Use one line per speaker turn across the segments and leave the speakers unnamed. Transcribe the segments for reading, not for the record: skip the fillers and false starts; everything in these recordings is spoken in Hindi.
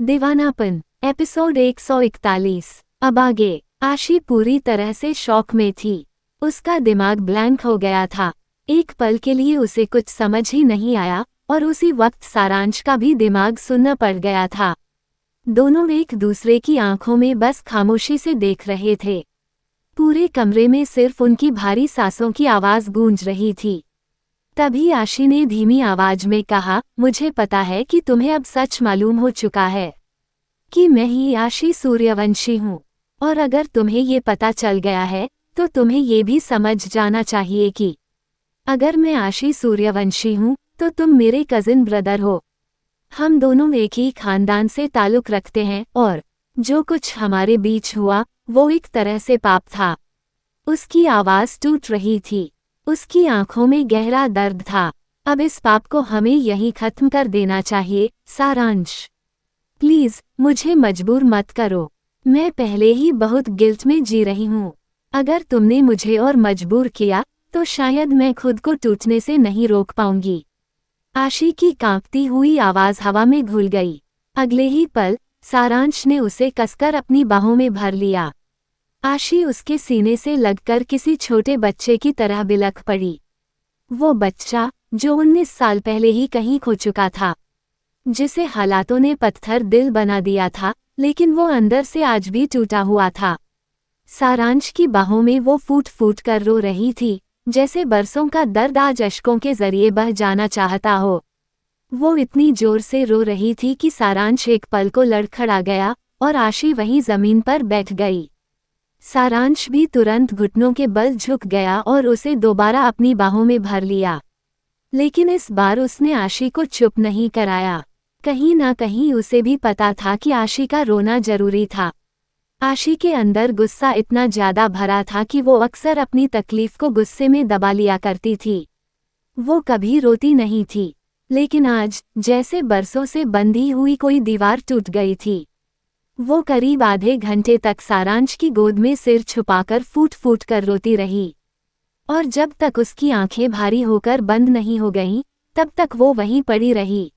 दीवानापन एपिसोड 141। अब आगे। आशी पूरी तरह से शॉक में थी। उसका दिमाग ब्लैंक हो गया था। एक पल के लिए उसे कुछ समझ ही नहीं आया और उसी वक्त सारांश का भी दिमाग सुन्न पड़ गया था। दोनों एक दूसरे की आंखों में बस खामोशी से देख रहे थे। पूरे कमरे में सिर्फ उनकी भारी सांसों की आवाज गूंज रही थी। तभी आशी ने धीमी आवाज में कहा, मुझे पता है कि तुम्हें अब सच मालूम हो चुका है कि मैं ही आशी सूर्यवंशी हूँ। और अगर तुम्हें ये पता चल गया है तो तुम्हें ये भी समझ जाना चाहिए कि अगर मैं आशी सूर्यवंशी हूँ तो तुम मेरे कजिन ब्रदर हो। हम दोनों एक ही खानदान से ताल्लुक रखते हैं और जो कुछ हमारे बीच हुआ वो एक तरह से पाप था। उसकी आवाज टूट रही थी। उसकी आंखों में गहरा दर्द था। अब इस पाप को हमें यहीं खत्म कर देना चाहिए। सारांश, प्लीज मुझे मजबूर मत करो। मैं पहले ही बहुत गिल्ट में जी रही हूँ। अगर तुमने मुझे और मजबूर किया तो शायद मैं खुद को टूटने से नहीं रोक पाऊंगी। आशी की कांपती हुई आवाज हवा में घुल गई। अगले ही पल सारांश ने उसे कसकर अपनी बाहों में भर लिया। आशी उसके सीने से लगकर किसी छोटे बच्चे की तरह बिलख पड़ी। वो बच्चा जो 19 साल पहले ही कहीं खो चुका था, जिसे हालातों ने पत्थर दिल बना दिया था, लेकिन वो अंदर से आज भी टूटा हुआ था। सारांश की बाहों में वो फूट फूट कर रो रही थी, जैसे बरसों का दर्द आज अश्कों के जरिए बह जाना चाहता हो। वो इतनी जोर से रो रही थी कि सारांश एक पल को लड़खड़ा गया और आशी वहीं जमीन पर बैठ गई। सारांश भी तुरंत घुटनों के बल झुक गया और उसे दोबारा अपनी बाहों में भर लिया। लेकिन इस बार उसने आशी को चुप नहीं कराया। कहीं ना कहीं उसे भी पता था कि आशी का रोना जरूरी था। आशी के अंदर गुस्सा इतना ज्यादा भरा था कि वो अक्सर अपनी तकलीफ को गुस्से में दबा लिया करती थी। वो कभी रोती नहीं थी, लेकिन आज जैसे बरसों से बंधी हुई कोई दीवार टूट गई थी। वो करीब आधे घंटे तक सारांश की गोद में सिर छुपाकर फूट फूट कर रोती रही। और जब तक उसकी आंखें भारी होकर बंद नहीं हो गईं, तब तक वो वहीं पड़ी रही।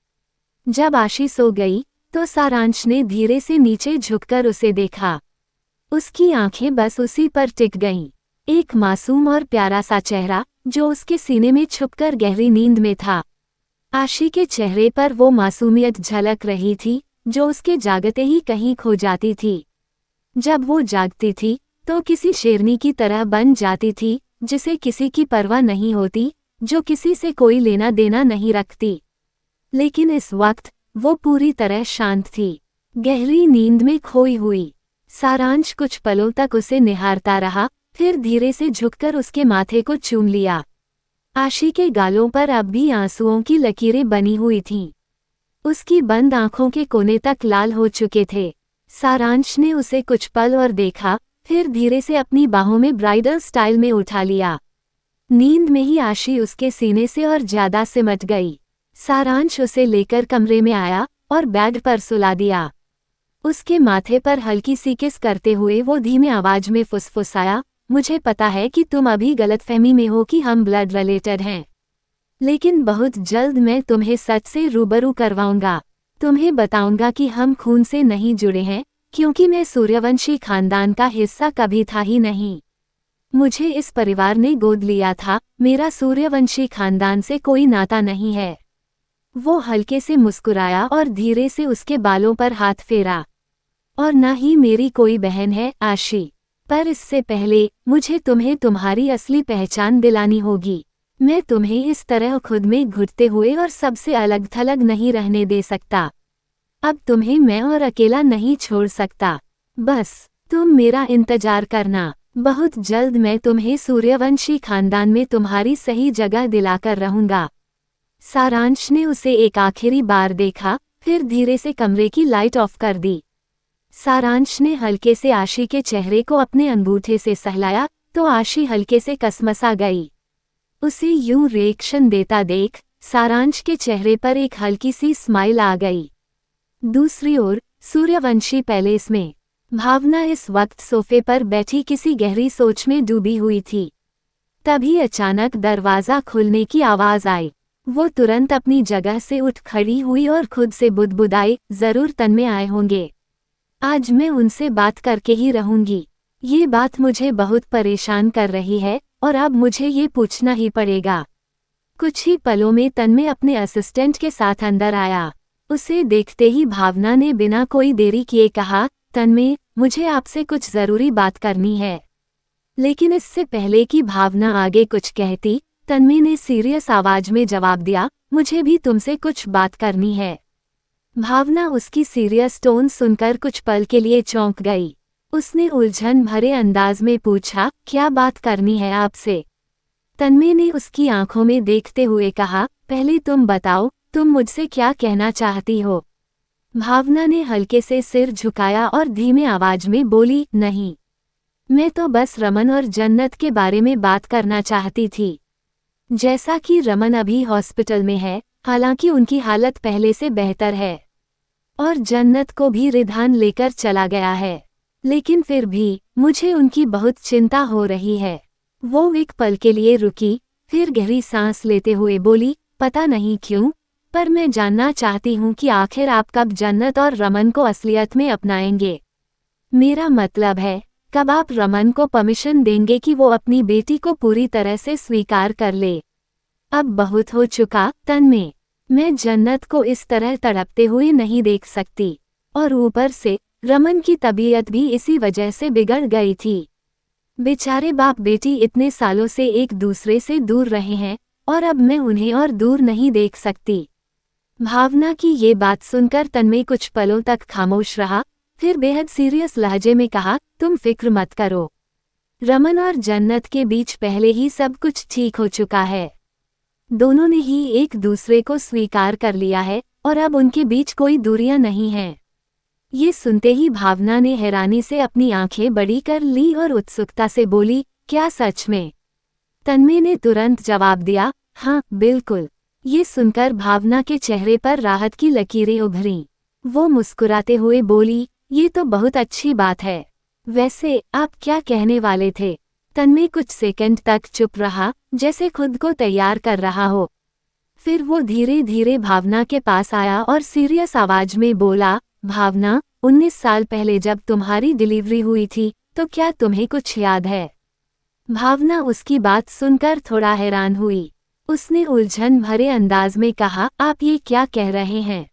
जब आशी सो गई तो सारांश ने धीरे से नीचे झुककर उसे देखा। उसकी आंखें बस उसी पर टिक गईं। एक मासूम और प्यारा सा चेहरा जो उसके सीने में छुपकर गहरी नींद में था। आशी के चेहरे पर वो मासूमियत झलक रही थी जो उसके जागते ही कहीं खो जाती थी। जब वो जागती थी तो किसी शेरनी की तरह बन जाती थी, जिसे किसी की परवाह नहीं होती, जो किसी से कोई लेना देना नहीं रखती। लेकिन इस वक्त वो पूरी तरह शांत थी, गहरी नींद में खोई हुई। सारांश कुछ पलों तक उसे निहारता रहा, फिर धीरे से झुककर उसके माथे को चूम लिया। आशी के गालों पर अब भी आंसुओं की लकीरें बनी हुई थीं। उसकी बंद आंखों के कोने तक लाल हो चुके थे। सारांश ने उसे कुछ पल और देखा, फिर धीरे से अपनी बाहों में ब्राइडल स्टाइल में उठा लिया। नींद में ही आशी उसके सीने से और ज्यादा सिमट गई। सारांश उसे लेकर कमरे में आया और बेड पर सुला दिया। उसके माथे पर हल्की सी किस करते हुए वो धीमे आवाज में फुसफुसाया, मुझे पता है कि तुम अभी गलतफहमी में हो कि हम ब्लड रिलेटेड हैं, लेकिन बहुत जल्द मैं तुम्हें सच से रूबरू करवाऊंगा। तुम्हें बताऊंगा कि हम खून से नहीं जुड़े हैं, क्योंकि मैं सूर्यवंशी खानदान का हिस्सा कभी था ही नहीं। मुझे इस परिवार ने गोद लिया था, मेरा सूर्यवंशी खानदान से कोई नाता नहीं है। वो हल्के से मुस्कुराया और धीरे से उसके बालों पर हाथ फेरा। और ना ही मेरी कोई बहन है आशी, पर इससे पहले मुझे तुम्हें तुम्हारी असली पहचान दिलानी होगी। मैं तुम्हें इस तरह खुद में घुटते हुए और सबसे अलग थलग नहीं रहने दे सकता। अब तुम्हें मैं और अकेला नहीं छोड़ सकता। बस तुम मेरा इंतजार करना। बहुत जल्द मैं तुम्हें सूर्यवंशी खानदान में तुम्हारी सही जगह दिलाकर रहूंगा। सारांश ने उसे एक आखिरी बार देखा, फिर धीरे से कमरे की लाइट ऑफ कर दी। सारांश ने हल्के से आशी के चेहरे को अपने अंगूठे से सहलाया तो आशी हल्के से कसमसा गई। उसे यूं रिएक्शन देता देख सारांश के चेहरे पर एक हल्की सी स्माइल आ गई। दूसरी ओर सूर्यवंशी पैलेस में भावना इस वक्त सोफे पर बैठी किसी गहरी सोच में डूबी हुई थी। तभी अचानक दरवाजा खुलने की आवाज आई। वो तुरंत अपनी जगह से उठ खड़ी हुई और खुद से बुदबुदाई, जरूर तन्मय आए होंगे। आज मैं उनसे बात करके ही रहूंगी। ये बात मुझे बहुत परेशान कर रही है और अब मुझे ये पूछना ही पड़ेगा। कुछ ही पलों में तन्मय अपने असिस्टेंट के साथ अंदर आया। उसे देखते ही भावना ने बिना कोई देरी किए कहा, तन्मय, मुझे आपसे कुछ जरूरी बात करनी है। लेकिन इससे पहले कि भावना आगे कुछ कहती, तन्मय ने सीरियस आवाज में जवाब दिया, मुझे भी तुमसे कुछ बात करनी है। भावना उसकी सीरियस टोन सुनकर कुछ पल के लिए चौंक गई। उसने उलझन भरे अंदाज में पूछा, क्या बात करनी है आपसे? तन्मय ने उसकी आंखों में देखते हुए कहा, पहले तुम बताओ, तुम मुझसे क्या कहना चाहती हो? भावना ने हल्के से सिर झुकाया और धीमे आवाज में बोली, नहीं, मैं तो बस रमन और जन्नत के बारे में बात करना चाहती थी। जैसा कि रमन अभी हॉस्पिटल में है, हालांकि उनकी हालत पहले से बेहतर है, और जन्नत को भी रिधान लेकर चला गया है, लेकिन फिर भी मुझे उनकी बहुत चिंता हो रही है। वो एक पल के लिए रुकी, फिर गहरी सांस लेते हुए बोली, पता नहीं क्यों, पर मैं जानना चाहती हूँ कि आखिर आप कब जन्नत और रमन को असलियत में अपनाएंगे। मेरा मतलब है, कब आप रमन को परमिशन देंगे कि वो अपनी बेटी को पूरी तरह से स्वीकार कर ले। अब बहुत हो चुका, तन्मय। मैं जन्नत को इस तरह तड़पते हुए नहीं देख सकती, और ऊपर से रमन की तबीयत भी इसी वजह से बिगड़ गई थी। बेचारे बाप बेटी इतने सालों से एक दूसरे से दूर रहे हैं, और अब मैं उन्हें और दूर नहीं देख सकती। भावना की ये बात सुनकर तन्मय कुछ पलों तक खामोश रहा, फिर बेहद सीरियस लहजे में कहा, तुम फिक्र मत करो। रमन और जन्नत के बीच पहले ही सब कुछ ठीक हो चुका है। दोनों ने ही एक दूसरे को स्वीकार कर लिया है, और अब उनके बीच कोई दूरियां नहीं हैं। ये सुनते ही भावना ने हैरानी से अपनी आंखें बड़ी कर ली और उत्सुकता से बोली, क्या सच में? तन्मय ने तुरंत जवाब दिया, हाँ बिल्कुल। ये सुनकर भावना के चेहरे पर राहत की लकीरें उभरीं। वो मुस्कुराते हुए बोली, ये तो बहुत अच्छी बात है। वैसे आप क्या कहने वाले थे? तन्मय कुछ सेकंड तक चुप रहा, जैसे खुद को तैयार कर रहा हो। फिर वो धीरे धीरे भावना के पास आया और सीरियस आवाज में बोला, भावना, 19 साल पहले जब तुम्हारी डिलीवरी हुई थी, तो क्या तुम्हें कुछ याद है? भावना उसकी बात सुनकर थोड़ा हैरान हुई। उसने उलझन भरे अंदाज में कहा, आप ये क्या कह रहे हैं?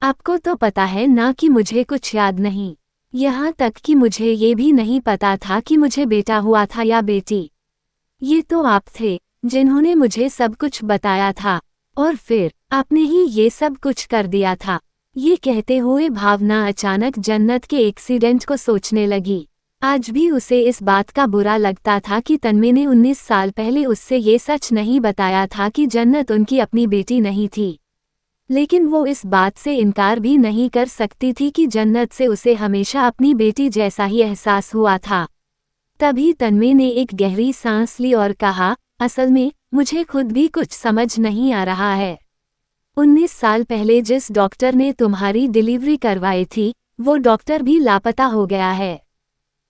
आपको तो पता है ना कि मुझे कुछ याद नहीं। यहाँ तक कि मुझे ये भी नहीं पता था कि मुझे बेटा हुआ था या बेटी। ये तो आप थे जिन्होंने मुझे सब कुछ बताया था, और फिर आपने ही ये सब कुछ कर दिया था। ये कहते हुए भावना अचानक जन्नत के एक्सीडेंट को सोचने लगी। आज भी उसे इस बात का बुरा लगता था कि तन्मय ने 19 साल पहले उससे ये सच नहीं बताया था कि जन्नत उनकी अपनी बेटी नहीं थी। लेकिन वो इस बात से इनकार भी नहीं कर सकती थी कि जन्नत से उसे हमेशा अपनी बेटी जैसा ही एहसास हुआ था। तभी तन्मय ने एक गहरी सांस ली और कहा, असल में मुझे खुद भी कुछ समझ नहीं आ रहा है। 19 साल पहले जिस डॉक्टर ने तुम्हारी डिलीवरी करवाई थी, वो डॉक्टर भी लापता हो गया है।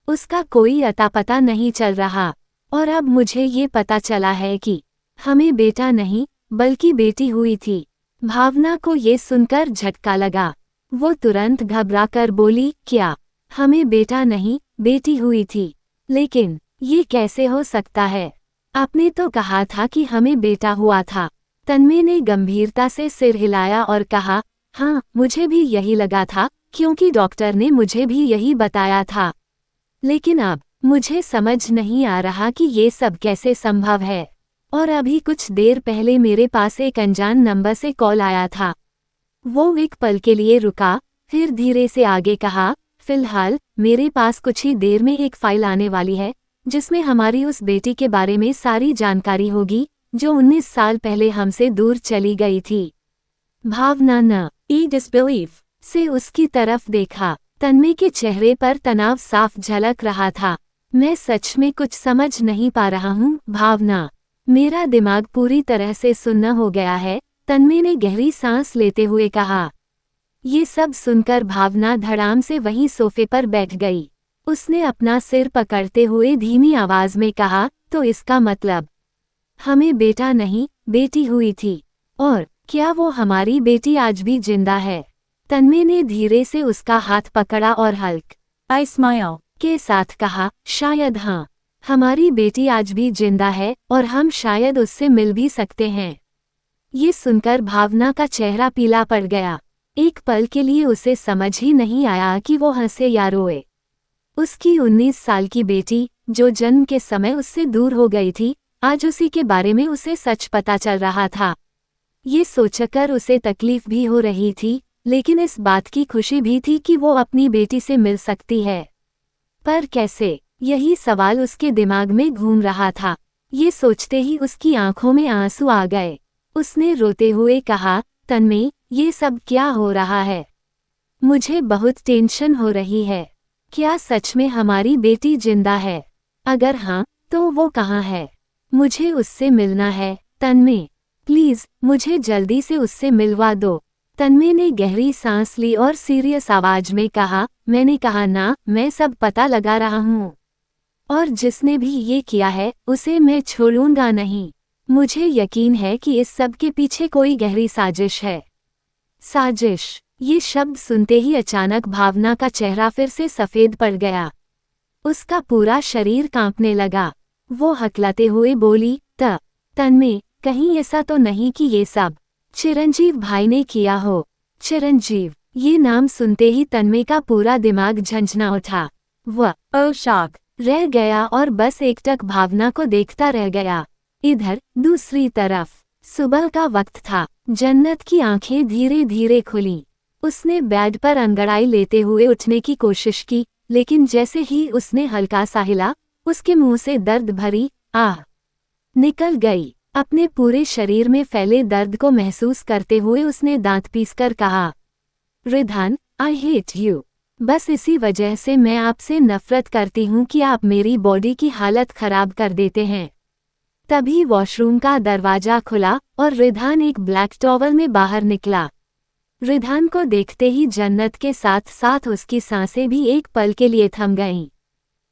उसका कोई अता पता नहीं चल रहा, और अब मुझे ये पता चला है कि हमें बेटा नहीं बल्कि बेटी हुई थी। भावना को ये सुनकर झटका लगा। वो तुरंत घबराकर बोली, क्या हमें बेटा नहीं बेटी हुई थी? लेकिन ये कैसे हो सकता है? आपने तो कहा था कि हमें बेटा हुआ था। तन्मय ने गंभीरता से सिर हिलाया और कहा, हाँ मुझे भी यही लगा था, क्योंकि डॉक्टर ने मुझे भी यही बताया था। लेकिन अब मुझे समझ नहीं आ रहा कि ये सब कैसे संभव है। और अभी कुछ देर पहले मेरे पास एक अनजान नंबर से कॉल आया था। वो एक पल के लिए रुका, फिर धीरे से आगे कहा, फिलहाल मेरे पास कुछ ही देर में एक फाइल आने वाली है, जिसमें हमारी उस बेटी के बारे में सारी जानकारी होगी, जो 19 साल पहले हमसे दूर चली गई थी। भावना न डिसबिलीफ से उसकी तरफ देखा। तन्मय के चेहरे पर तनाव साफ झलक रहा था। मैं सच में कुछ समझ नहीं पा रहा हूँ भावना। मेरा दिमाग पूरी तरह से सुन्न हो गया है, तन्मय ने गहरी सांस लेते हुए कहा। ये सब सुनकर भावना धड़ाम से वहीं सोफे पर बैठ गई। उसने अपना सिर पकड़ते हुए धीमी आवाज में कहा, तो इसका मतलब हमें बेटा नहीं बेटी हुई थी। और क्या वो हमारी बेटी आज भी जिंदा है? तन्मय ने धीरे से उसका हाथ पकड़ा और हल्क
I smile.
के साथ कहा, शायद हाँ, हमारी बेटी आज भी जिंदा है और हम शायद उससे मिल भी सकते हैं। ये सुनकर भावना का चेहरा पीला पड़ गया। एक पल के लिए उसे समझ ही नहीं आया कि वो हंसे या रोए। उसकी 19 साल की बेटी, जो जन्म के समय उससे दूर हो गई थी, आज उसी के बारे में उसे सच पता चल रहा था। ये सोचकर उसे तकलीफ भी हो रही थी, लेकिन इस बात की खुशी भी थी कि वो अपनी बेटी से मिल सकती है। पर कैसे? यही सवाल उसके दिमाग में घूम रहा था। ये सोचते ही उसकी आंखों में आंसू आ गए। उसने रोते हुए कहा, तन्मय, ये सब क्या हो रहा है? मुझे बहुत टेंशन हो रही है। क्या सच में हमारी बेटी जिंदा है? अगर हाँ, तो वो कहाँ है? मुझे उससे मिलना है, तन्मय। प्लीज, मुझे जल्दी से उससे मिलवा दो। तन्मय ने गहरी सांस ली और सीरियस आवाज में कहा, मैंने कहा ना, मैं सब पता लगा रहा हूँ। और जिसने भी ये किया है, उसे मैं छोड़ूंगा नहीं। मुझे यकीन है कि इस सब के पीछे कोई गहरी साजिश है। साजिश। ये शब्द सुनते ही अचानक भावना का चेहरा फिर से सफेद पड़ गया। उसका पूरा शरीर कांपने लगा। वो हकलाते हुए बोली, तन्मय, कहीं ऐसा तो नहीं कि ये सब चिरंजीव भाई ने किया हो? चिरंजीव, ये नाम सुनते ही तन्मय का पूरा दिमाग झंझना उठा। वह
शॉक
रह गया और बस एकटक भावना को देखता रह गया। इधर दूसरी तरफ सुबह का वक्त था। जन्नत की आंखें धीरे धीरे खुलीं। उसने बेड पर अंगड़ाई लेते हुए उठने की कोशिश की, लेकिन जैसे ही उसने हल्का सा हिला, उसके मुंह से दर्द भरी आह निकल गई। अपने पूरे शरीर में फैले दर्द को महसूस करते हुए उसने दांत पीसकर कहा, रिधान, आई हेट यू। बस इसी वजह से मैं आपसे नफरत करती हूँ कि आप मेरी बॉडी की हालत खराब कर देते हैं। तभी वॉशरूम का दरवाजा खुला और रिधान एक ब्लैक टॉवल में बाहर निकला। रिधान को देखते ही जन्नत के साथ साथ उसकी सांसें भी एक पल के लिए थम गईं।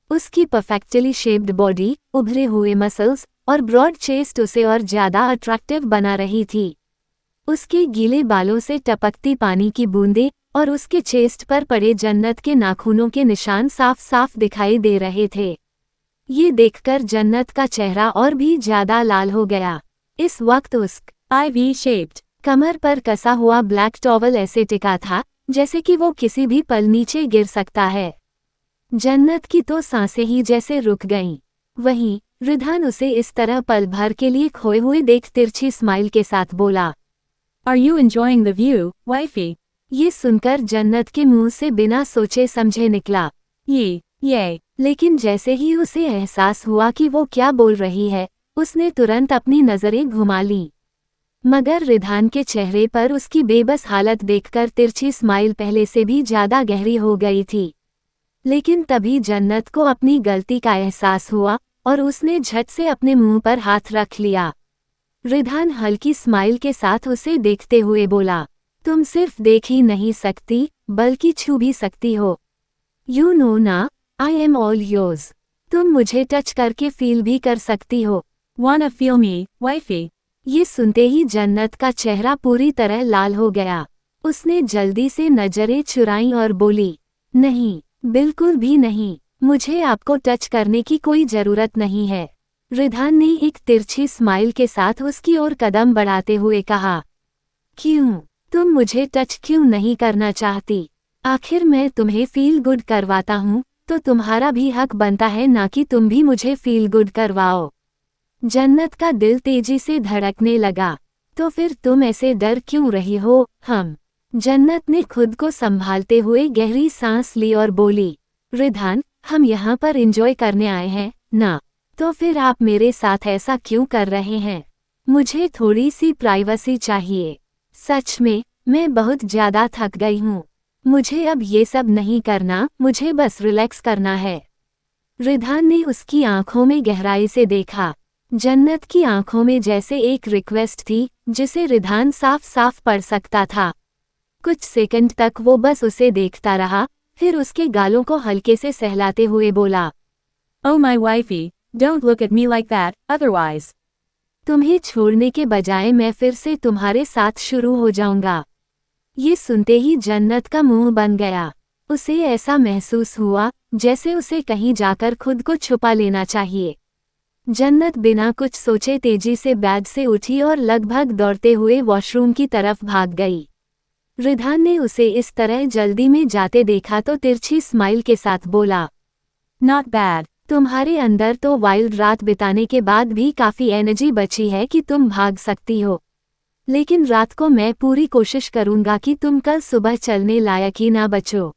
उसकी परफेक्टली शेप्ड बॉडी, उभरे हुए मसल्स और ब्रॉड चेस्ट उसे और ज्यादा अट्रैक्टिव बना रही थी। उसके गीले बालों से टपकती पानी की बूंदें और उसके चेस्ट पर पड़े जन्नत के नाखूनों के निशान साफ साफ दिखाई दे रहे थे। ये देखकर जन्नत का चेहरा और भी ज्यादा लाल हो गया। इस वक्त उसका IV शेप्ड कमर पर कसा हुआ ब्लैक टॉवल ऐसे टिका था जैसे कि वो किसी भी पल नीचे गिर सकता है। जन्नत की तो सांसें ही जैसे रुक गईं। वहीं रिधान उसे इस तरह पल भर के लिए खोए हुए देख तिरछी स्माइल के साथ बोला,
Are you enjoying the view, wifey?
ये सुनकर जन्नत के मुंह से बिना सोचे समझे निकला,
ये।
लेकिन जैसे ही उसे एहसास हुआ कि वो क्या बोल रही है, उसने तुरंत अपनी नजरें घुमा लीं। मगर रिधान के चेहरे पर उसकी बेबस हालत देखकर तिरछी स्माइल पहले से भी ज्यादा गहरी हो गई थी। लेकिन तभी जन्नत को अपनी गलती का एहसास हुआ और उसने झट से अपने मुंह पर हाथ रख लिया। रिधान हल्की स्माइल के साथ उसे देखते हुए बोला, तुम सिर्फ देख ही नहीं सकती, बल्कि छू भी सकती हो। यू नो ना, आई एम ऑल योर्स। तुम मुझे टच करके फील भी कर सकती हो।
Wanna feel me, wifey?
ये सुनते ही जन्नत का चेहरा पूरी तरह लाल हो गया। उसने जल्दी से नजरें चुराईं और बोली, नहीं, बिल्कुल भी नहीं, मुझे आपको टच करने की कोई जरूरत नहीं है। रिधान ने एक तिरछी स्माइल के साथ उसकी ओर कदम बढ़ाते हुए कहा, क्यों? तुम मुझे टच क्यों नहीं करना चाहती? आखिर मैं तुम्हें फील गुड करवाता हूँ, तो तुम्हारा भी हक बनता है ना कि तुम भी मुझे फील गुड करवाओ। जन्नत का दिल तेजी से धड़कने लगा। तो फिर तुम ऐसे डर क्यों रही हो? जन्नत ने खुद को संभालते हुए गहरी सांस ली और बोली, रिधान, हम यहाँ पर एंजॉय करने आए हैं ना, तो फिर आप मेरे साथ ऐसा क्यों कर रहे हैं? मुझे थोड़ी सी प्राइवेसी चाहिए। सच में, मैं बहुत ज्यादा थक गई हूँ। मुझे अब ये सब नहीं करना, मुझे बस रिलैक्स करना है। रिधान ने उसकी आंखों में गहराई से देखा। जन्नत की आंखों में जैसे एक रिक्वेस्ट थी, जिसे रिधान साफ साफ पढ़ सकता था। कुछ सेकंड तक वो बस उसे देखता रहा, फिर उसके गालों को हल्के से सहलाते हुए बोला,
Oh my wifey, don't look at me like that, otherwise.
तुम्हें छोड़ने के बजाय मैं फिर से तुम्हारे साथ शुरू हो जाऊंगा। ये सुनते ही जन्नत का मुंह बन गया। उसे ऐसा महसूस हुआ जैसे उसे कहीं जाकर खुद को छुपा लेना चाहिए। जन्नत बिना कुछ सोचे तेजी से बेड से उठी और लगभग दौड़ते हुए वॉशरूम की तरफ भाग गई। रिधान ने उसे इस तरह जल्दी में जाते देखा तो तिरछी स्माइल के साथ बोला,
Not bad.
तुम्हारे अंदर तो वाइल्ड रात बिताने के बाद भी काफी एनर्जी बची है कि तुम भाग सकती हो, लेकिन रात को मैं पूरी कोशिश करूंगा कि तुम कल सुबह चलने लायक ही ना बचो।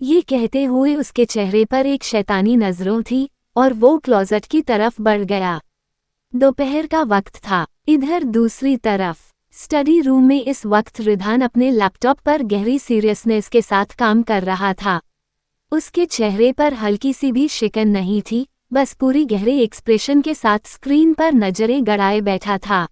ये कहते हुए उसके चेहरे पर एक शैतानी नजरों थी और वो क्लोजेट की तरफ बढ़ गया। दोपहर का वक्त था। इधर दूसरी तरफ स्टडी रूम में इस वक्त रिधान अपने लैपटॉप पर गहरी सीरियसनेस के साथ काम कर रहा था। उसके चेहरे पर हल्की सी भी शिकन नहीं थी, बस पूरी गहरे एक्सप्रेशन के साथ स्क्रीन पर नजरें गड़ाए बैठा था।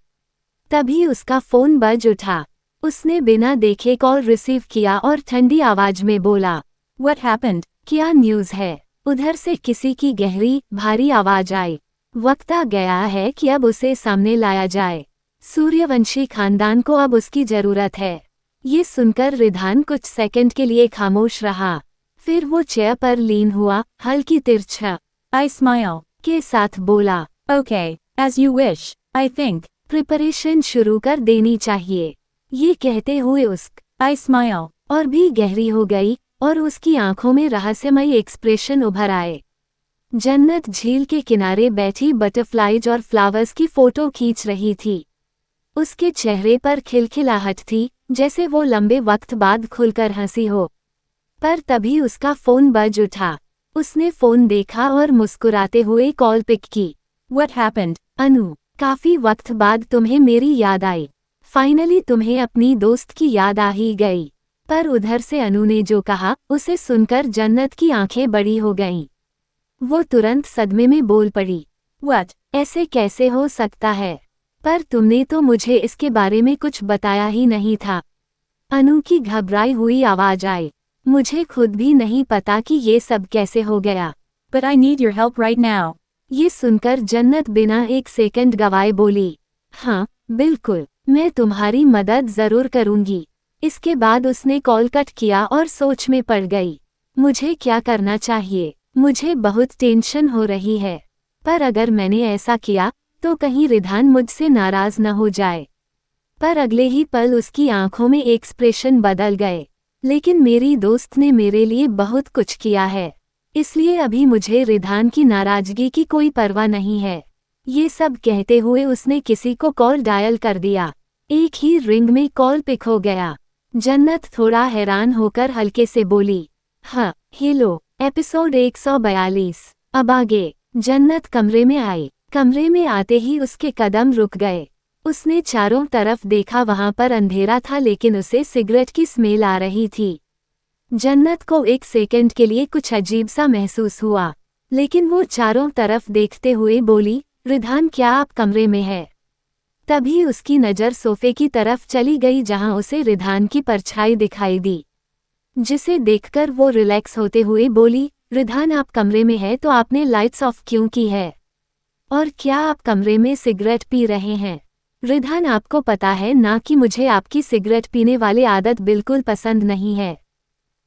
तभी उसका फोन बज उठा। उसने बिना देखे कॉल रिसीव किया और ठंडी आवाज में बोला,
What happened?
क्या न्यूज़ है? उधर से किसी की गहरी भारी आवाज आई। वक्त आ गया है कि अब उसे सामने लाया जाए। सूर्यवंशी खानदान को अब उसकी जरूरत है। ये सुनकर रिधान कुछ सेकंड के लिए खामोश रहा। फिर वो चेयर पर लीन हुआ, हल्की तिरछा
I smile.
के साथ बोला,
Okay, as you wish, I think.
Preparation शुरू कर देनी चाहिए। ये कहते हुए
I smile.
और भी गहरी हो गई और उसकी आंखों में रहस्यमयी एक्सप्रेशन उभर आए। जन्नत झील के किनारे बैठी बटरफ्लाइज और फ्लावर्स की फोटो खींच रही थी। उसके चेहरे पर खिलखिलाहट थी, जैसे वो लंबे वक्त बाद खुलकर हंसी हो। पर तभी उसका फोन बज उठा। उसने फोन देखा और मुस्कुराते हुए कॉल पिक की।
What happened?
अनु, काफी वक्त बाद तुम्हें मेरी याद आई। फाइनली तुम्हें अपनी दोस्त की याद आ ही गई। पर उधर से अनु ने जो कहा उसे सुनकर जन्नत की आंखें बड़ी हो गईं। वो तुरंत सदमे में बोल पड़ी,
What?
ऐसे कैसे हो सकता है? पर तुमने तो मुझे इसके बारे में कुछ बताया ही नहीं था। अनु की घबराई हुई आवाज आई, मुझे खुद भी नहीं पता कि ये सब कैसे हो गया।
But I need your help right now.
ये सुनकर जन्नत बिना एक सेकंड गवाए बोली, हाँ बिल्कुल, मैं तुम्हारी मदद जरूर करूंगी। इसके बाद उसने कॉल कट किया और सोच में पड़ गई। मुझे क्या करना चाहिए? मुझे बहुत टेंशन हो रही है। पर अगर मैंने ऐसा किया तो कहीं रिधान मुझसे नाराज न हो जाए। पर अगले ही पल उसकी आंखों में एक्सप्रेशन बदल गए। लेकिन मेरी दोस्त ने मेरे लिए बहुत कुछ किया है, इसलिए अभी मुझे रिधान की नाराजगी की कोई परवाह नहीं है। ये सब कहते हुए उसने किसी को कॉल डायल कर दिया। एक ही रिंग में कॉल पिक हो गया। जन्नत थोड़ा हैरान होकर हल्के से बोली, हाँ हेलो। एपिसोड 142। अब आगे। जन्नत कमरे में आई। कमरे में आते ही उसके कदम रुक गए। उसने चारों तरफ देखा, वहां पर अंधेरा था लेकिन उसे सिगरेट की स्मेल आ रही थी। जन्नत को एक सेकंड के लिए कुछ अजीब सा महसूस हुआ, लेकिन वो चारों तरफ देखते हुए बोली, रिधान क्या आप कमरे में है? तभी उसकी नज़र सोफे की तरफ चली गई जहां उसे रिधान की परछाई दिखाई दी, जिसे देखकर वो रिलैक्स होते हुए बोली, रिधान आप कमरे में है तो आपने लाइट्स ऑफ क्यों की है? और क्या आप कमरे में सिगरेट पी रहे हैं? रिधान आपको पता है ना कि मुझे आपकी सिगरेट पीने वाली आदत बिल्कुल पसंद नहीं है।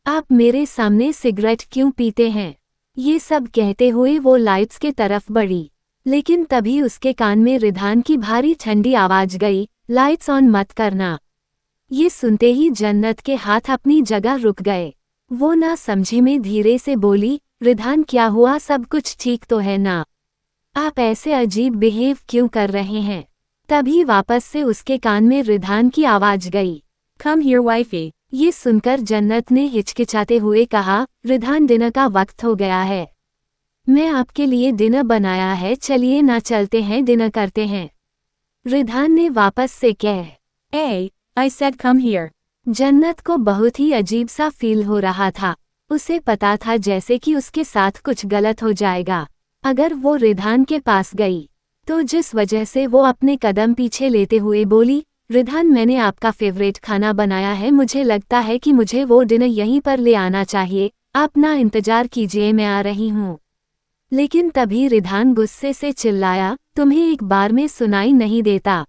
आप मेरे सामने सिगरेट क्यों पीते हैं? ये सब कहते हुए वो लाइट्स के तरफ बढ़ी, लेकिन तभी उसके कान में रिधान की भारी ठंडी आवाज गई, लाइट्स ऑन मत करना। ये सुनते ही जन्नत के हाथ अपनी जगह रुक गए। वो ना समझे में धीरे से बोली, रिधान क्या हुआ? सब कुछ ठीक तो है ना? आप ऐसे अजीब बिहेव क्यों कर रहे हैं? तभी वापस से उसके कान में रिधान की आवाज गई,
Come here, wifey.
ये सुनकर जन्नत ने हिचकिचाते हुए कहा, रिधान डिनर का वक्त हो गया है। मैं आपके लिए डिनर बनाया है, चलिए ना चलते हैं डिनर करते हैं। रिधान ने वापस से कह,
Hey, I said come here.
जन्नत को बहुत ही अजीब सा फील हो रहा था। उसे पता था जैसे कि उसके साथ कुछ गलत हो जाएगा अगर वो रिधान के पास गई, तो जिस वजह से वो अपने कदम पीछे लेते हुए बोली, रिधान मैंने आपका फेवरेट खाना बनाया है, मुझे लगता है कि मुझे वो डिनर यहीं पर ले आना चाहिए, आप ना इंतजार कीजिए, मैं आ रही हूँ। लेकिन तभी रिधान गुस्से से चिल्लाया, तुम्हें एक बार में सुनाई नहीं देता?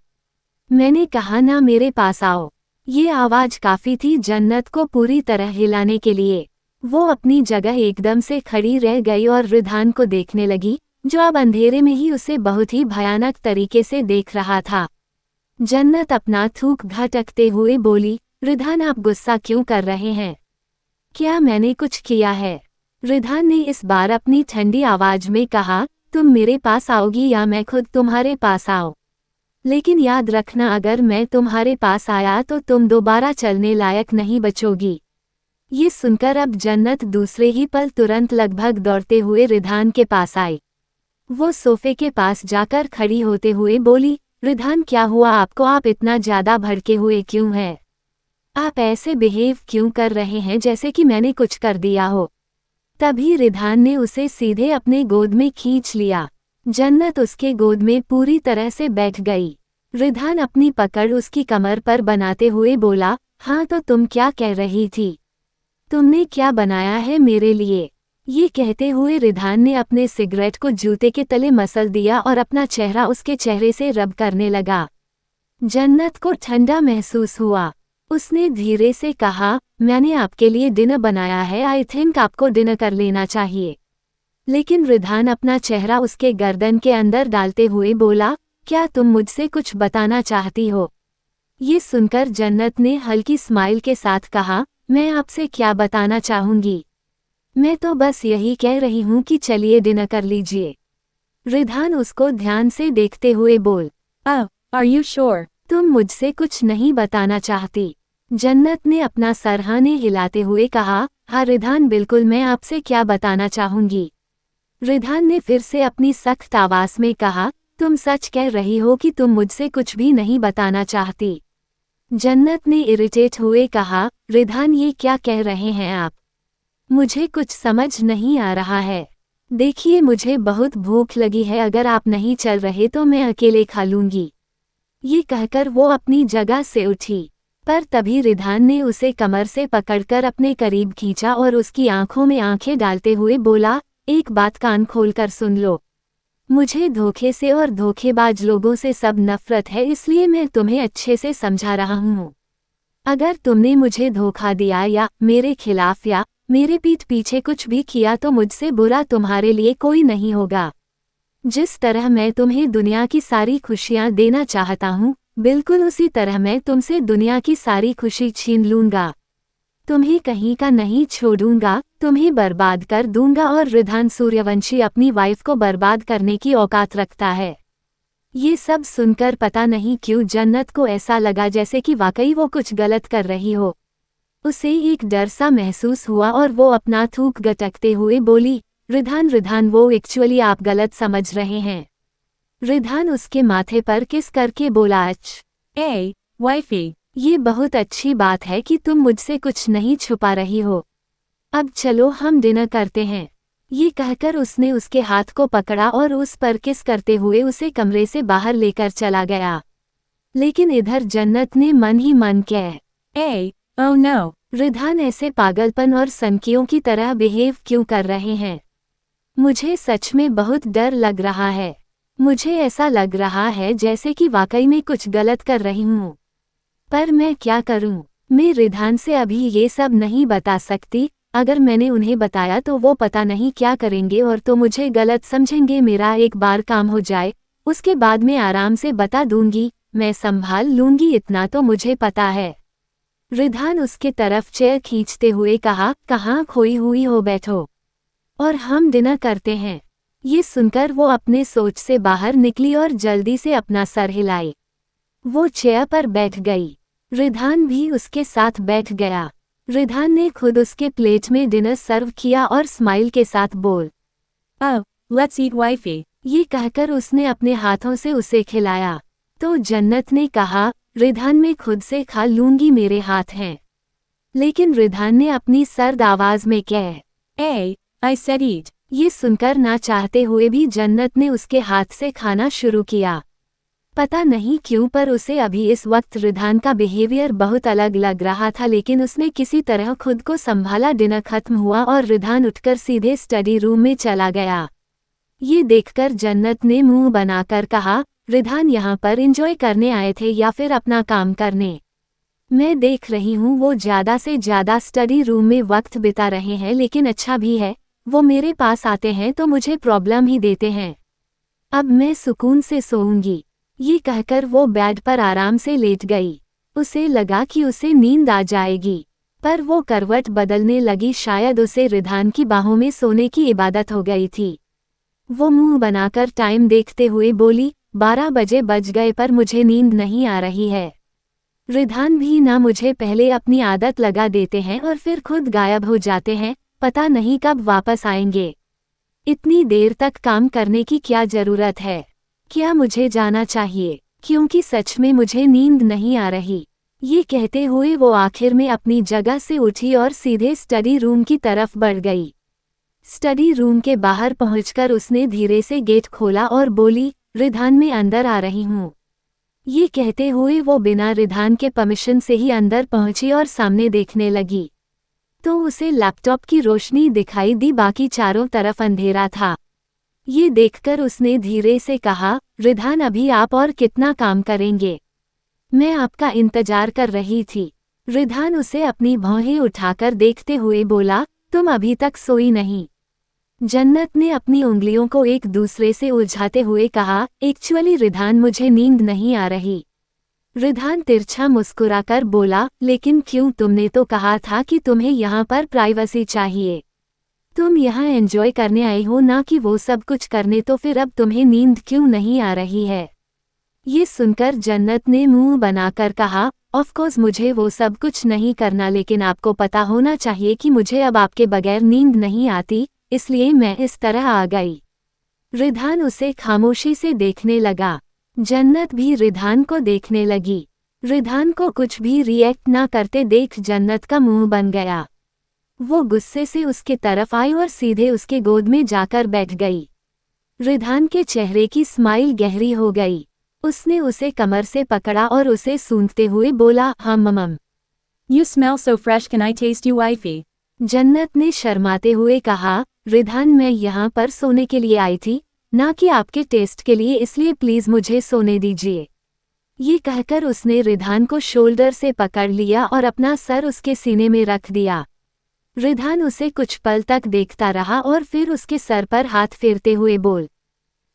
मैंने कहा ना मेरे पास आओ। ये आवाज काफी थी जन्नत को पूरी तरह हिलाने के लिए। वो अपनी जगह एकदम से खड़ी रह गई और रिधान को देखने लगी, जो अब अंधेरे में ही उसे बहुत ही भयानक तरीके से देख रहा था। जन्नत अपना थूक घटकते हुए बोली, रिधान आप गुस्सा क्यों कर रहे हैं? क्या मैंने कुछ किया है? रिधान ने इस बार अपनी ठंडी आवाज में कहा, तुम मेरे पास आओगी या मैं खुद तुम्हारे पास आऊं? लेकिन याद रखना अगर मैं तुम्हारे पास आया तो तुम दोबारा चलने लायक नहीं बचोगी। ये सुनकर अब जन्नत दूसरे ही पल तुरंत लगभग दौड़ते हुए रिधान के पास आई। वो सोफे के पास जाकर खड़ी होते हुए बोली, रिधान क्या हुआ आपको? आप इतना ज्यादा भड़के हुए क्यों हैं? आप ऐसे बिहेव क्यों कर रहे हैं जैसे कि मैंने कुछ कर दिया हो? तभी रिधान ने उसे सीधे अपने गोद में खींच लिया। जन्नत उसके गोद में पूरी तरह से बैठ गई। रिधान अपनी पकड़ उसकी कमर पर बनाते हुए बोला, हाँ तो तुम क्या कह रही थी? तुमने क्या बनाया है मेरे लिए? ये कहते हुए रिधान ने अपने सिगरेट को जूते के तले मसल दिया और अपना चेहरा उसके चेहरे से रब करने लगा। जन्नत को ठंडा महसूस हुआ। उसने धीरे से कहा, मैंने आपके लिए डिनर बनाया है, आई थिंक आपको डिनर कर लेना चाहिए। लेकिन रिधान अपना चेहरा उसके गर्दन के अंदर डालते हुए बोला, क्या तुम मुझसे कुछ बताना चाहती हो? ये सुनकर जन्नत ने हल्की स्माइल के साथ कहा, मैं आपसे क्या बताना चाहूंगी? मैं तो बस यही कह रही हूं कि चलिए डिनर कर लीजिए। रिधान उसको ध्यान से देखते हुए बोल,
Are you sure?
तुम मुझसे कुछ नहीं बताना चाहती? जन्नत ने अपना सर हाँ ने हिलाते हुए कहा, हाँ रिधान बिल्कुल, मैं आपसे क्या बताना चाहूंगी। रिधान ने फिर से अपनी सख्त आवाज में कहा, तुम सच कह रही हो कि तुम मुझसे कुछ भी नहीं बताना चाहती? जन्नत ने इरिटेट हुए कहा, रिधान ये क्या कह रहे हैं आप? मुझे कुछ समझ नहीं आ रहा है। देखिए मुझे बहुत भूख लगी है, अगर आप नहीं चल रहे तो मैं अकेले खा लूंगी। ये कहकर वो अपनी जगह से उठी, पर तभी रिधान ने उसे कमर से पकड़कर अपने करीब खींचा और उसकी आंखों में आंखें डालते हुए बोला, एक बात कान खोलकर सुन लो। मुझे धोखे से और धोखेबाज लोगों से सब नफरत है, इसलिए मैं तुम्हें अच्छे से समझा रहा हूँ। अगर तुमने मुझे धोखा दिया या मेरे खिलाफ या मेरे पीठ पीछे कुछ भी किया तो मुझसे बुरा तुम्हारे लिए कोई नहीं होगा। जिस तरह मैं तुम्हें दुनिया की सारी खुशियाँ देना चाहता हूँ, बिल्कुल उसी तरह मैं तुमसे दुनिया की सारी खुशी छीन लूंगा। तुम्हें कहीं का नहीं छोड़ूंगा, तुम्हें बर्बाद कर दूंगा। और रिधान सूर्यवंशी अपनी वाइफ को बर्बाद करने की औकात रखता है। ये सब सुनकर पता नहीं क्यों जन्नत को ऐसा लगा जैसे कि वाकई वो कुछ गलत कर रही हो। उसे एक डर सा महसूस हुआ और वो अपना थूक गटकते हुए बोली, रिधान वो एक्चुअली आप गलत समझ रहे हैं। रिधान उसके माथे पर किस करके बोला,
वाइफी,
ये बहुत अच्छी बात है कि तुम मुझसे कुछ नहीं छुपा रही हो। अब चलो हम डिनर करते हैं। ये कहकर उसने उसके हाथ को पकड़ा और उस पर किस करते हुए उसे कमरे से बाहर लेकर चला गया। लेकिन इधर जन्नत ने मन ही मन कह,
oh no,
रिधान ऐसे पागलपन और सनकियों की तरह बिहेव क्यों कर रहे हैं? मुझे सच में बहुत डर लग रहा है। मुझे ऐसा लग रहा है जैसे कि वाकई में कुछ गलत कर रही हूँ। पर मैं क्या करूँ? मैं रिधान से अभी ये सब नहीं बता सकती। अगर मैंने उन्हें बताया तो वो पता नहीं क्या करेंगे और तो मुझे गलत समझेंगे। मेरा एक बार काम हो जाए, उसके बाद मैं आराम से बता दूंगी, मैं संभाल लूंगी, इतना तो मुझे पता है। रिधान उसके तरफ चेयर खींचते हुए कहा, कहाँ खोई हुई हो, बैठो और हम डिनर करते हैं। ये सुनकर वो अपने सोच से बाहर निकली और जल्दी से अपना सर हिलाई। वो चेयर पर बैठ गई। रिधान भी उसके साथ बैठ गया। रिधान ने खुद उसके प्लेट में डिनर सर्व किया और स्माइल के साथ बोल,
oh, let's eat wifey।
ये कहकर उसने अपने हाथों से उसे खिलाया। तो जन्नत ने कहा, रिधान मैं खुद से खा लूंगी, मेरे हाथ हैं। लेकिन रिधान ने अपनी सर्द आवाज में कह,
I said eat।
ये सुनकर ना चाहते हुए भी जन्नत ने उसके हाथ से खाना शुरू किया। पता नहीं क्यों पर उसे अभी इस वक्त रिधान का बिहेवियर बहुत अलग लग रहा था, लेकिन उसने किसी तरह खुद को संभाला। डिनर खत्म हुआ और रिधान उठकर सीधे स्टडी रूम में चला गया। ये देखकर जन्नत ने मुंह बनाकर कहा, रिधान यहाँ पर एंजॉय करने आए थे या फिर अपना काम करने? मैं देख रही हूँ वो ज़्यादा से ज़्यादा स्टडी रूम में वक्त बिता रहे हैं, लेकिन अच्छा भी है, वो मेरे पास आते हैं तो मुझे प्रॉब्लम ही देते हैं। अब मैं सुकून से सोऊंगी। ये कहकर वो बेड पर आराम से लेट गई। उसे लगा कि उसे नींद आ जाएगी, पर वो करवट बदलने लगी। शायद उसे रिधान की बाहों में सोने की इबादत हो गई थी। वो मुंह बनाकर टाइम देखते हुए बोली, 12 बजे बज गए पर मुझे नींद नहीं आ रही है। रिधान भी ना मुझे पहले अपनी आदत लगा देते हैं और फिर खुद गायब हो जाते हैं, पता नहीं कब वापस आएंगे। इतनी देर तक काम करने की क्या जरूरत है? क्या मुझे जाना चाहिए? क्योंकि सच में मुझे नींद नहीं आ रही। ये कहते हुए वो आखिर में अपनी जगह से उठी और सीधे स्टडी रूम की तरफ बढ़ गई। स्टडी रूम के बाहर पहुंचकर उसने धीरे से गेट खोला और बोली, रिधान मैं अंदर आ रही हूँ। ये कहते हुए वो बिना रिधान के परमिशन से ही अंदर पहुंची और सामने देखने लगी तो उसे लैपटॉप की रोशनी दिखाई दी, बाकी चारों तरफ अंधेरा था। ये देखकर उसने धीरे से कहा, रिधान अभी आप और कितना काम करेंगे? मैं आपका इंतजार कर रही थी। रिधान उसे अपनी भौहें उठाकर देखते हुए बोला, तुम अभी तक सोई नहीं? जन्नत ने अपनी उंगलियों को एक दूसरे से उलझाते हुए कहा, एक्चुअली रिधान मुझे नींद नहीं आ रही। रिधान तिरछा मुस्कुराकर बोला, लेकिन क्यों? तुमने तो कहा था कि तुम्हें यहाँ पर प्राइवेसी चाहिए। तुम यहाँ एंजॉय करने आई हो, ना कि वो सब कुछ करने, तो फिर अब तुम्हें नींद क्यों नहीं आ रही है? ये सुनकर जन्नत ने मुंह बनाकर कहा, ऑफ कोर्स मुझे वो सब कुछ नहीं करना, लेकिन आपको पता होना चाहिए कि मुझे अब आपके बगैर नींद नहीं आती, इसलिए मैं इस तरह आ गई। रिधान उसे खामोशी से देखने लगा। जन्नत भी रिधान को देखने लगी। रिधान को कुछ भी रिएक्ट ना करते देख जन्नत का मुंह बन गया। वो गुस्से से उसके तरफ आई और सीधे उसके गोद में जाकर बैठ गई। रिधान के चेहरे की स्माइल गहरी हो गई। उसने उसे कमर से पकड़ा और उसे सूंघते हुए बोला, हाँ मम।
You smell so fresh, can I taste you, wifey?
जन्नत ने शर्माते हुए कहा, रिधान मैं यहाँ पर सोने के लिए आई थी, ना कि आपके टेस्ट के लिए, इसलिए प्लीज मुझे सोने दीजिए। ये कहकर उसने रिधान को शोल्डर से पकड़ लिया और अपना सर उसके सीने में रख दिया। रिधान उसे कुछ पल तक देखता रहा और फिर उसके सर पर हाथ फेरते हुए बोल,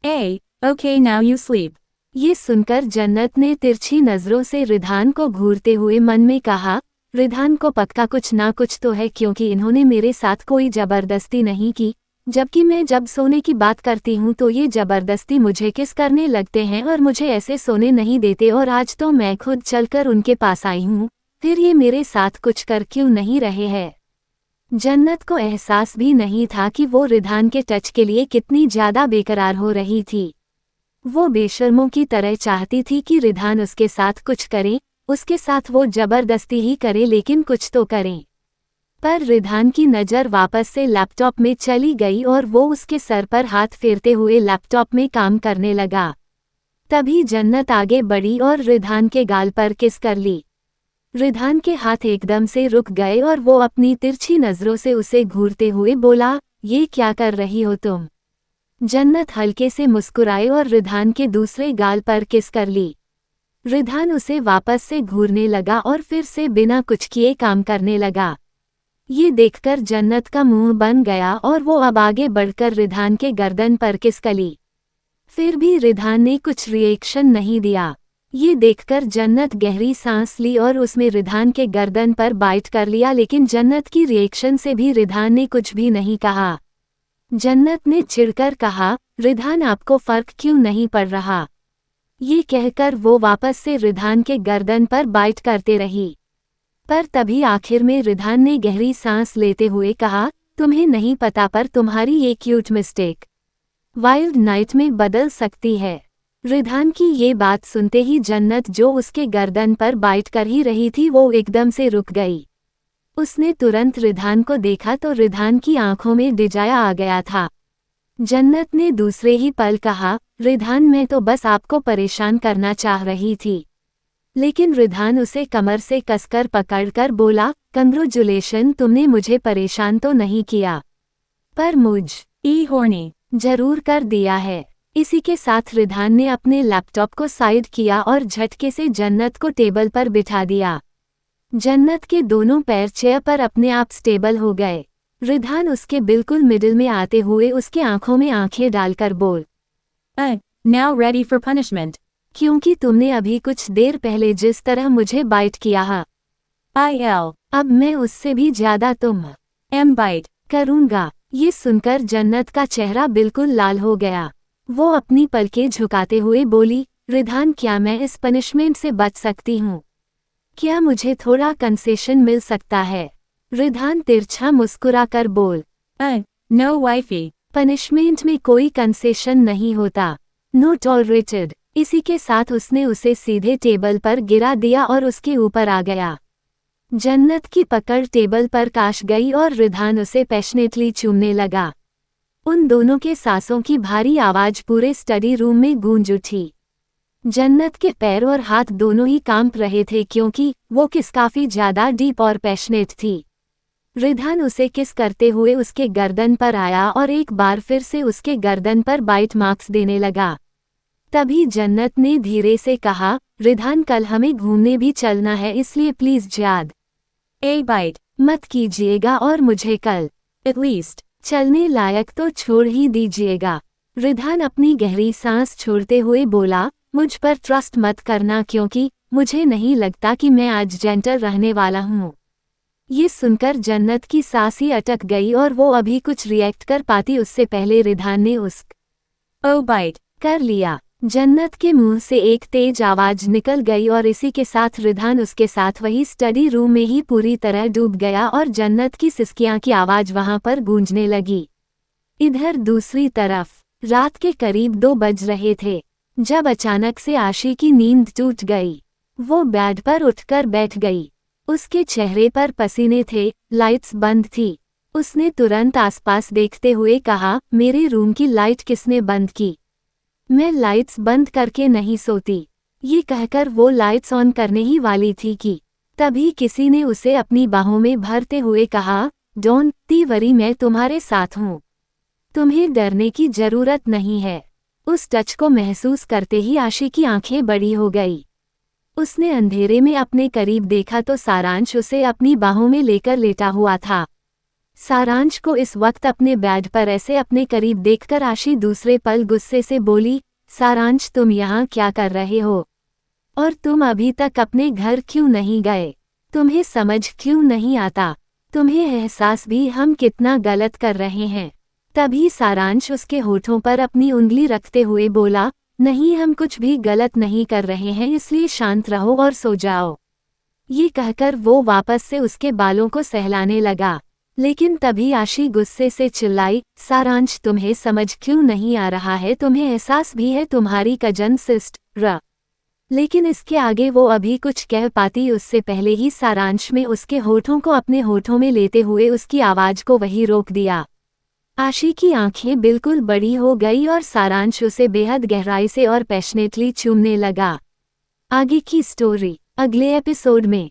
Okay, now you sleep.
ये सुनकर जन्नत ने तिरछी नजरों से रिधान को घूरते हुए मन में कहा, रिधान को पक्का कुछ ना कुछ तो है, क्योंकि इन्होंने मेरे साथ कोई जबरदस्ती नहीं की, जबकि मैं जब सोने की बात करती हूँ तो ये जबरदस्ती मुझे किस करने लगते हैं और मुझे ऐसे सोने नहीं देते, और आज तो मैं खुद चलकर उनके पास आई हूँ, फिर ये मेरे साथ कुछ कर क्यों नहीं रहे हैं? जन्नत को एहसास भी नहीं था कि वो रिधान के टच के लिए कितनी ज्यादा बेकरार हो रही थी। वो बेशर्मों की तरह चाहती थी कि रिधान उसके साथ कुछ करे, उसके साथ वो जबरदस्ती ही करे, लेकिन कुछ तो करें। पर रिधान की नज़र वापस से लैपटॉप में चली गई और वो उसके सर पर हाथ फेरते हुए लैपटॉप में काम करने लगा। तभी जन्नत आगे बढ़ी और रिधान के गाल पर किस कर ली। रिधान के हाथ एकदम से रुक गए और वो अपनी तिरछी नज़रों से उसे घूरते हुए बोला, ये क्या कर रही हो तुम? जन्नत हल्के से मुस्कुराए और रिधान के दूसरे गाल पर किस कर ली। रिधान उसे वापस से घूरने लगा और फिर से बिना कुछ किए काम करने लगा। ये देखकर जन्नत का मुंह बन गया और वो अब आगे बढ़कर रिधान के गर्दन पर किस कली। फिर भी रिधान ने कुछ रिएक्शन नहीं दिया। ये देखकर जन्नत गहरी सांस ली और उसमें रिधान के गर्दन पर बाइट कर लिया, लेकिन जन्नत की रिएक्शन से भी रिधान ने कुछ भी नहीं कहा। जन्नत ने चिढ़कर कहा, रिधान आपको फर्क क्यों नहीं पड़ रहा? ये कहकर वो वापस से रिधान के गर्दन पर बाइट करते रही। पर तभी आखिर में रिधान ने गहरी सांस लेते हुए कहा, तुम्हें नहीं पता, पर तुम्हारी ये क्यूट मिस्टेक वाइल्ड नाइट में बदल सकती है। रिधान की ये बात सुनते ही जन्नत, जो उसके गर्दन पर बाइट कर ही रही थी, वो एकदम से रुक गई। उसने तुरंत रिधान को देखा तो रिधान की आंखों में दिजाया आ गया था। जन्नत ने दूसरे ही पल कहा, रिधान मैं तो बस आपको परेशान करना चाह रही थी। लेकिन रिधान उसे कमर से कसकर पकड़कर बोला, कंग्रेचुलेशन, तुमने मुझे परेशान तो नहीं किया, पर मुझ
horny.
जरूर कर दिया है। इसी के साथ रिधान ने अपने लैपटॉप को साइड किया और झटके से जन्नत को टेबल पर बिठा दिया। जन्नत के दोनों पैर चेयर पर अपने आप स्टेबल हो गए। रिधान उसके बिल्कुल मिडिल में आते हुए उसके आंखों में आंखें डालकर बोल,
Now ready for punishment.
क्योंकि तुमने अभी कुछ देर पहले जिस तरह मुझे बाइट किया है, अब मैं उससे भी ज्यादा तुम
bite.
करूंगा। ये सुनकर जन्नत का चेहरा बिल्कुल लाल हो गया। वो अपनी पलकें झुकाते हुए बोली, रिधान क्या मैं इस पनिशमेंट से बच सकती हूँ? क्या मुझे थोड़ा कंसेशन मिल सकता है? रिधान तिरछा मुस्कुराकर बोल,
No wifey.
पनिशमेंट में कोई कंसेशन नहीं होता। No tolerated. इसी के साथ उसने उसे सीधे टेबल पर गिरा दिया और उसके ऊपर आ गया। जन्नत की पकड़ टेबल पर काश गई और रिधान उसे पैशनेटली चूमने लगा। उन दोनों के सांसों की भारी आवाज पूरे स्टडी रूम में गूंज उठी। जन्नत के पैर और हाथ दोनों ही कांप रहे थे क्योंकि वो किस काफी ज्यादा डीप और पैशनेट थी। रिधान उसे किस करते हुए उसके गर्दन पर आया और एक बार फिर से उसके गर्दन पर बाइट मार्क्स देने लगा। तभी जन्नत ने धीरे से कहा, रिधान कल हमें घूमने भी चलना है, इसलिए प्लीज ज्याद
bite.
मत कीजिएगा और मुझे कल
At least.
चलने लायक तो छोड़ ही दीजिएगा। रिधान अपनी गहरी सांस छोड़ते हुए बोला, मुझ पर ट्रस्ट मत करना क्योंकि मुझे नहीं लगता कि मैं आज जेंटल रहने वाला हूँ। ये सुनकर जन्नत की सांस ही अटक गई और वो अभी कुछ रिएक्ट कर पाती उससे पहले रिधान ने
bite.
कर लिया। जन्नत के मुंह से एक तेज आवाज निकल गई और इसी के साथ रिधान उसके साथ वही स्टडी रूम में ही पूरी तरह डूब गया और जन्नत की सिसकियां की आवाज वहां पर गूंजने लगी। इधर दूसरी तरफ रात के करीब 2 बज रहे थे जब अचानक से आशी की नींद टूट गई। वो बेड पर उठकर बैठ गई। उसके चेहरे पर पसीने थे, लाइट्स बंद थी। उसने तुरंत आसपास देखते हुए कहा, मेरे रूम की लाइट किसने बंद की? मैं लाइट्स बंद करके नहीं सोती। ये कहकर वो लाइट्स ऑन करने ही वाली थी कि तभी किसी ने उसे अपनी बाहों में भरते हुए कहा, डोंट वरी, मैं तुम्हारे साथ हूँ। तुम्हें डरने की जरूरत नहीं है। उस टच को महसूस करते ही आशी की आंखें बड़ी हो गई। उसने अंधेरे में अपने करीब देखा तो सारांश उसे अपनी बाहों में लेकर लेटा हुआ था। सारांश को इस वक्त अपने बेड पर ऐसे अपने करीब देखकर आशी दूसरे पल गुस्से से बोली, सारांश तुम यहाँ क्या कर रहे हो? और तुम अभी तक अपने घर क्यों नहीं गए? तुम्हें समझ क्यों नहीं आता? तुम्हें एहसास भी हम कितना गलत कर रहे हैं? तभी सारांश उसके होठों पर अपनी उंगली रखते हुए बोला, नहीं हम कुछ भी गलत नहीं कर रहे हैं, इसलिए शांत रहो और सो जाओ। ये कहकर वो वापस से उसके बालों को सहलाने लगा। लेकिन तभी आशी गुस्से से चिल्लाई, सारांश तुम्हें समझ क्यों नहीं आ रहा है? तुम्हें एहसास भी है तुम्हारी कजन सिस्टर? लेकिन इसके आगे वो अभी कुछ कह पाती उससे पहले ही सारांश में उसके होठों को अपने होठों में लेते हुए उसकी आवाज को वही रोक दिया। आशी की आंखें बिल्कुल बड़ी हो गई और सारांश उसे बेहद गहराई से और पैशनेटली चूमने लगा। आगे की स्टोरी अगले एपिसोड में।